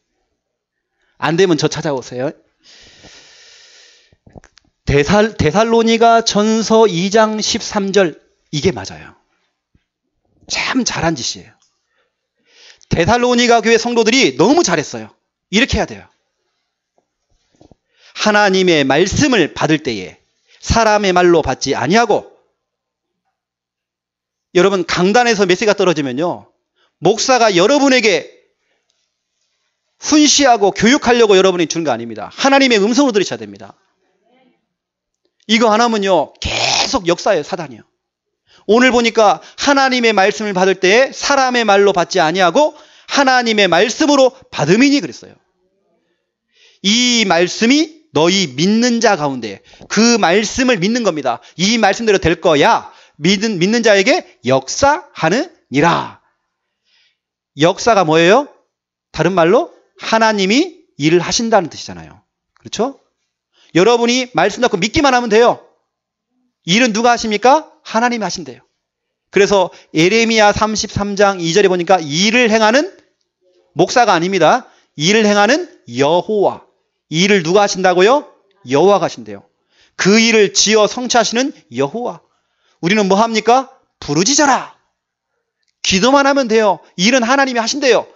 안 되면 저 찾아오세요. 데살로니가 전서 2장 13절 이게 맞아요. 참 잘한 짓이에요. 데살로니가 교회 성도들이 너무 잘했어요. 이렇게 해야 돼요. 하나님의 말씀을 받을 때에 사람의 말로 받지 아니하고 여러분 강단에서 메시지가 떨어지면요. 목사가 여러분에게 훈시하고 교육하려고 여러분이 주는 거 아닙니다. 하나님의 음성으로 들으셔야 됩니다. 이거 안 하면요. 계속 역사예요. 사단이요. 오늘 보니까 하나님의 말씀을 받을 때에 사람의 말로 받지 아니하고 하나님의 말씀으로 받음이니 그랬어요. 이 말씀이 너희 믿는 자 가운데 그 말씀을 믿는 겁니다. 이 말씀대로 될 거야. 믿는 자에게 역사하느니라. 역사가 뭐예요? 다른 말로 하나님이 일을 하신다는 뜻이잖아요. 그렇죠? 여러분이 말씀 잡고 믿기만 하면 돼요. 일은 누가 하십니까? 하나님이 하신대요. 그래서 예레미야 33장 2절에 보니까 일을 행하는 목사가 아닙니다. 일을 행하는 여호와. 일을 누가 하신다고요? 여호와가 하신대요. 그 일을 지어 성취하시는 여호와. 우리는 뭐 합니까? 부르짖어라. 기도만 하면 돼요. 일은 하나님이 하신대요.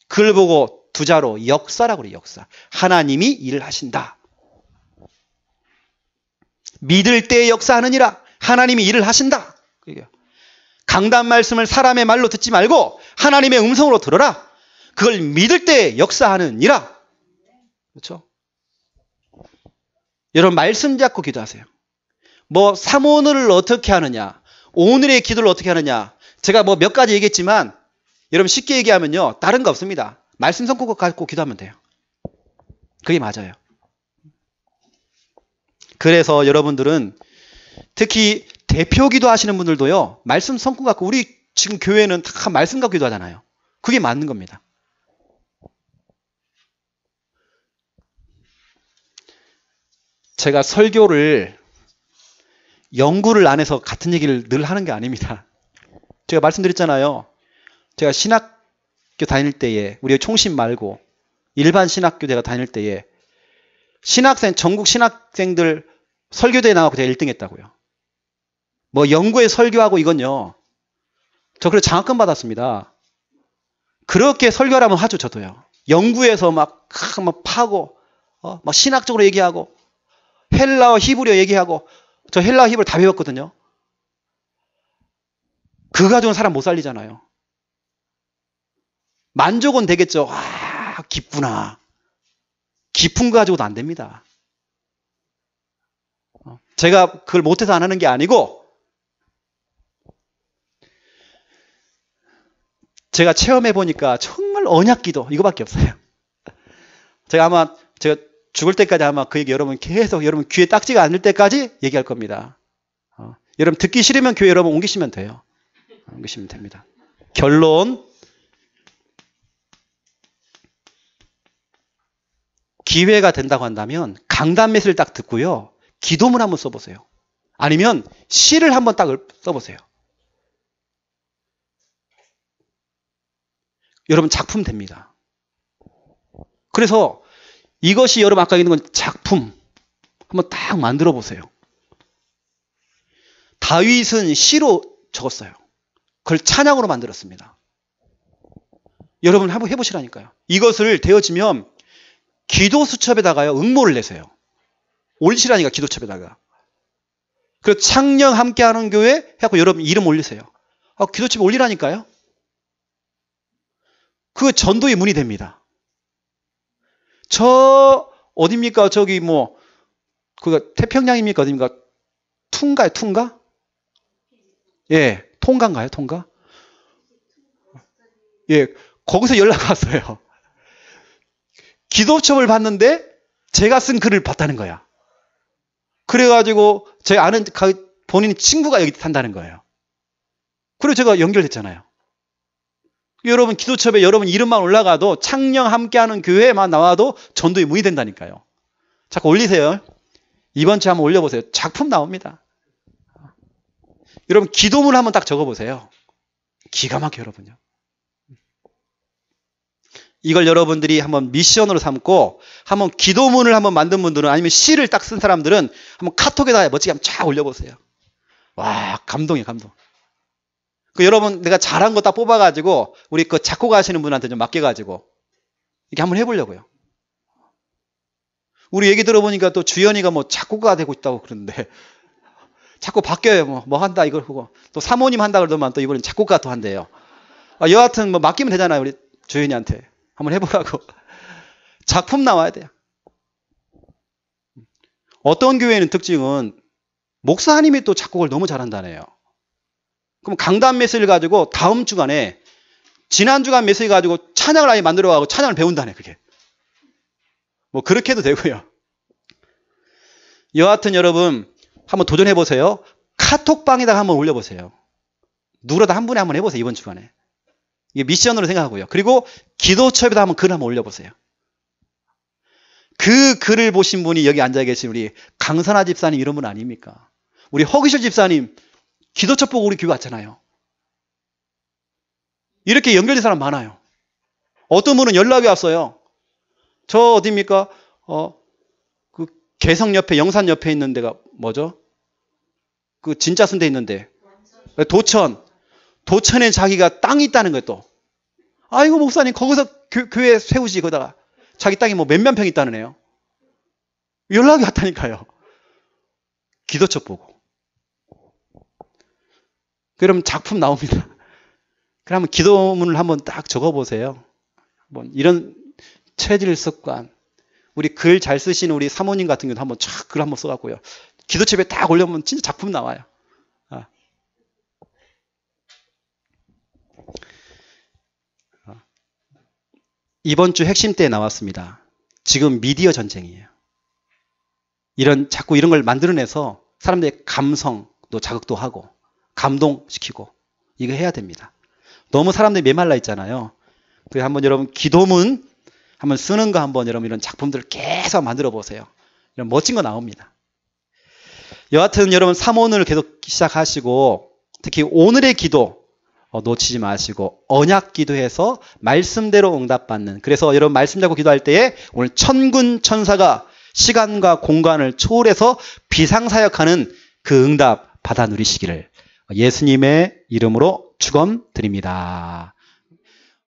그걸 보고 두 자로 역사라고 그래요. 역사. 하나님이 일을 하신다. 믿을 때 역사하느니라. 하나님이 일을 하신다. 강단 말씀을 사람의 말로 듣지 말고 하나님의 음성으로 들어라. 그걸 믿을 때 역사하느니라. 그렇죠? 여러분 말씀 잡고 기도하세요. 뭐 삼오늘을 어떻게 하느냐, 오늘의 기도를 어떻게 하느냐. 제가 뭐 몇 가지 얘기했지만 여러분 쉽게 얘기하면요. 다른 거 없습니다. 말씀 성구 갖고 기도하면 돼요. 그게 맞아요. 그래서 여러분들은 특히 대표 기도하시는 분들도요. 말씀 성구 갖고 우리 지금 교회는 다 말씀 갖고 기도하잖아요. 그게 맞는 겁니다. 제가 설교를 연구를 안 해서 같은 얘기를 늘 하는 게 아닙니다. 제가 말씀드렸잖아요. 제가 신학교 다닐 때에 우리 총신 말고 일반 신학교 제가 다닐 때에 전국 신학생들 설교대회 나가고 제가 1등 했다고요. 뭐 연구에 설교하고 이건요. 저 그래서 장학금 받았습니다. 그렇게 설교하라면 하죠. 저도요. 연구에서 막 파고 막 신학적으로 얘기하고 헬라어 히브리어 얘기하고 저 헬라어 히브리어 다 배웠거든요. 그거 가지고는 사람 못 살리잖아요. 만족은 되겠죠. 아, 깊구나. 깊은 거 가지고도 안 됩니다. 제가 그걸 못해서 안 하는 게 아니고 제가 체험해 보니까 정말 언약기도 이거밖에 없어요. 제가 죽을 때까지 아마 그 얘기 여러분 계속 여러분 귀에 딱지가 않을 때까지 얘기할 겁니다. 여러분 듣기 싫으면 교회 여러분 옮기시면 돼요. 옮기시면 됩니다. 결론. 기회가 된다고 한다면 강단 메시지를 딱 듣고요. 기도문 한번 써보세요. 아니면 시를 한번 딱 써보세요. 여러분 작품 됩니다. 그래서 이것이 여러분 아까 있는 건 작품 한번 딱 만들어 보세요. 다윗은 시로 적었어요. 그걸 찬양으로 만들었습니다. 여러분 한번 해보시라니까요. 이것을 되어지면 기도 수첩에다가요 응모를 내세요. 올리시라니까 기도첩에다가. 그래서 창녕 함께하는 교회 해갖고 여러분 이름 올리세요. 기도첩에 올리라니까요. 그 전도의 문이 됩니다. 어딥니까? 저기 그거 태평양입니까? 어딥니까? 퉁가요? 퉁가? 예, 통가인가요? 통가? 예, 거기서 연락 왔어요. 기도첩을 봤는데 제가 쓴 글을 봤다는 거야. 그래가지고 제 아는 본인 친구가 여기 산다는 거예요. 그리고 제가 연결됐잖아요. 여러분 기도첩에 여러분 이름만 올라가도 창녕 함께하는 교회만 나와도 전도의 문이 된다니까요. 자꾸 올리세요. 이번 주에 한번 올려보세요. 작품 나옵니다. 여러분 기도문 한번 딱 적어보세요. 기가 막혀요. 여러분요. 이걸 여러분들이 한번 미션으로 삼고 한번 기도문을 한번 만든 분들은 아니면 시를 딱 쓴 사람들은 한번 카톡에다 멋지게 한번 쫙 올려보세요. 와, 감동이에요. 감동. 여러분 내가 잘한 거 딱 뽑아가지고 우리 그 작곡하시는 분한테 좀 맡겨가지고 이렇게 한번 해보려고요. 우리 얘기 들어보니까 또 주연이가 작곡가가 되고 있다고 그러는데 자꾸 바뀌어요. 뭐 한다 이걸 하고 또 사모님 한다 그러더만 또 이번엔 작곡가 또 한대요. 여하튼 뭐 맡기면 되잖아요. 우리 조연이한테 한번 해보라고. 작품 나와야 돼요. 어떤 교회는 특징은 목사님이 또 작곡을 너무 잘한다네요. 그럼 강단 메시지를 가지고 다음 주간에 지난 주간 메시지 가지고 찬양을 아예 만들어가고 찬양을 배운다네. 그게 뭐 그렇게 해도 되고요. 여하튼 여러분 한번 도전해보세요. 카톡방에다가 한번 올려보세요. 누구라도 한 분에 한번 해보세요. 이번 주간에. 이게 미션으로 생각하고요. 그리고 기도처에다 한번 글 한번 올려보세요. 그 글을 보신 분이 여기 앉아 계신 우리 강선아 집사님 이런 분 아닙니까? 우리 허기실 집사님 기도처 보고 우리 교회 왔잖아요. 이렇게 연결된 사람 많아요. 어떤 분은 연락이 왔어요. 저 어디입니까? 그 개성 옆에 영산 옆에 있는 데가 뭐죠? 그 진짜 순대 있는데 도천에 자기가 땅이 있다는 거예요. 또 아이고 목사님 거기서 교회 세우지 거다가 자기 땅이 뭐 몇만 평 있다는 애요. 연락이 왔다니까요. 기도처 보고. 그러면 작품 나옵니다. 그러면 기도문을 한번 딱 적어보세요. 이런 체질 습관. 우리 글 잘 쓰시는 우리 사모님 같은 경우도 한번 쫙 글 한번 써갖고요. 기도첩에 딱 올려보면 진짜 작품 나와요. 이번 주 핵심 때 나왔습니다. 지금 미디어 전쟁이에요. 자꾸 이런 걸 만들어내서 사람들의 감성도 자극도 하고 감동시키고 이거 해야 됩니다. 너무 사람들이 메말라 있잖아요. 그래서 한번 여러분 기도문 한번 쓰는 거 한번 여러분 이런 작품들을 계속 만들어 보세요. 이런 멋진 거 나옵니다. 여하튼 여러분 3원을 계속 시작하시고 특히 오늘의 기도 놓치지 마시고 언약 기도해서 말씀대로 응답받는 그래서 여러분 말씀 잡고 기도할 때에 오늘 천군 천사가 시간과 공간을 초월해서 비상사역하는 그 응답 받아 누리시기를 예수님의 이름으로 축원드립니다.